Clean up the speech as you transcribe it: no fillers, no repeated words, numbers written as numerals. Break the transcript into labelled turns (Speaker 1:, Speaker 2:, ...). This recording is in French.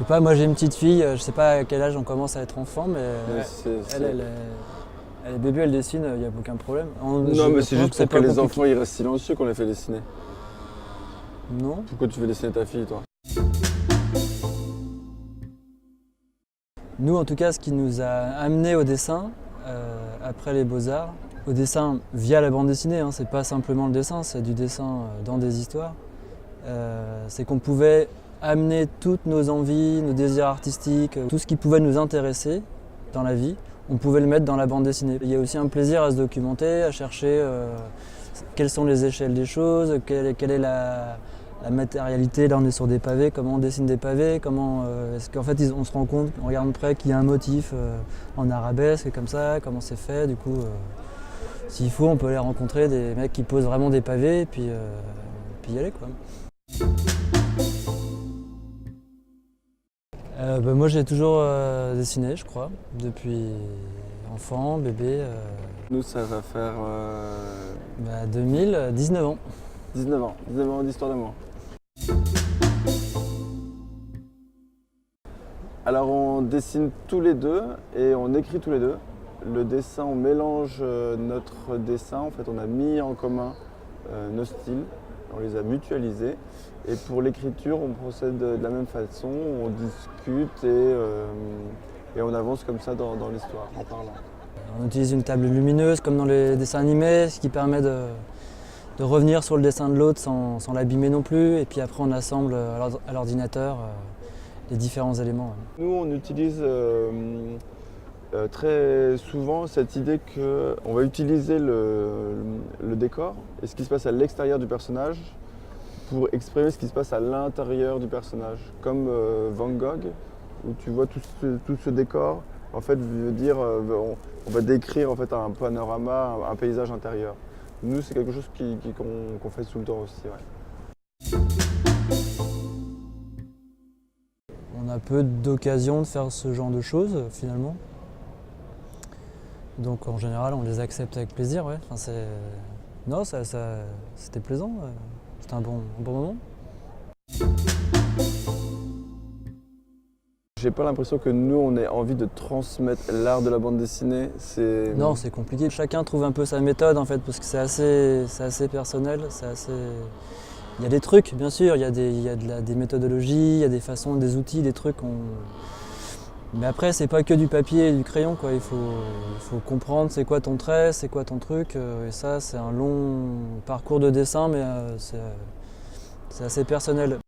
Speaker 1: sais pas, moi j'ai une petite fille, je sais pas à quel âge on commence à être enfant, mais elle est bébé, elle dessine, il n'y a aucun problème.
Speaker 2: Non, mais c'est juste pour que les enfants ils restent silencieux qu'on les fait dessiner.
Speaker 1: Non.
Speaker 2: Pourquoi tu fais dessiner ta fille, toi?
Speaker 1: Nous, en tout cas, ce qui nous a amené au dessin, après les Beaux-Arts, au dessin via la bande dessinée, hein, c'est pas simplement le dessin, c'est du dessin dans des histoires, c'est qu'on pouvait amener toutes nos envies, nos désirs artistiques, tout ce qui pouvait nous intéresser dans la vie, on pouvait le mettre dans la bande dessinée. Il y a aussi un plaisir à se documenter, à chercher quelles sont les échelles des choses, quelle est la matérialité. Là on est sur des pavés, comment on dessine des pavés, est-ce qu'en fait on se rend compte, on regarde de près qu'il y a un motif en arabesque comme ça, comment c'est fait, du coup s'il faut on peut aller rencontrer des mecs qui posent vraiment des pavés et puis y aller quoi. Moi j'ai toujours dessiné je crois, depuis enfant, bébé.
Speaker 2: Nous ça va faire
Speaker 1: 19 ans.
Speaker 2: 19 ans d'histoire d'amour. Alors on dessine tous les deux et on écrit tous les deux. Le dessin, on mélange notre dessin, en fait on a mis en commun nos styles, on les a mutualisés. Et pour l'écriture, on procède de la même façon, on discute et on avance comme ça dans l'histoire, en parlant.
Speaker 1: On utilise une table lumineuse comme dans les dessins animés, ce qui permet de revenir sur le dessin de l'autre sans l'abîmer non plus. Et puis après on assemble à l'ordinateur les différents éléments.
Speaker 2: Nous on utilise très souvent cette idée qu'on va utiliser le décor et ce qui se passe à l'extérieur du personnage pour exprimer ce qui se passe à l'intérieur du personnage. Comme Van Gogh, où tu vois tout ce décor, en fait veut dire on va décrire en fait un panorama, un paysage intérieur. Nous c'est quelque chose qu'on fait tout le temps aussi. Ouais.
Speaker 1: On a peu d'occasions de faire ce genre de choses finalement. Donc en général on les accepte avec plaisir. Ouais. Enfin, non, c'était plaisant, c'était un bon moment.
Speaker 2: J'ai pas l'impression que nous on ait envie de transmettre l'art de la bande dessinée.
Speaker 1: Non, c'est compliqué. Chacun trouve un peu sa méthode en fait parce que c'est assez personnel, Il y a des trucs, bien sûr, il y a des méthodologies, il y a des façons, des outils, des trucs. Mais après, c'est pas que du papier et du crayon, quoi. Il faut comprendre c'est quoi ton trait, c'est quoi ton truc. Et ça, c'est un long parcours de dessin, mais c'est assez personnel.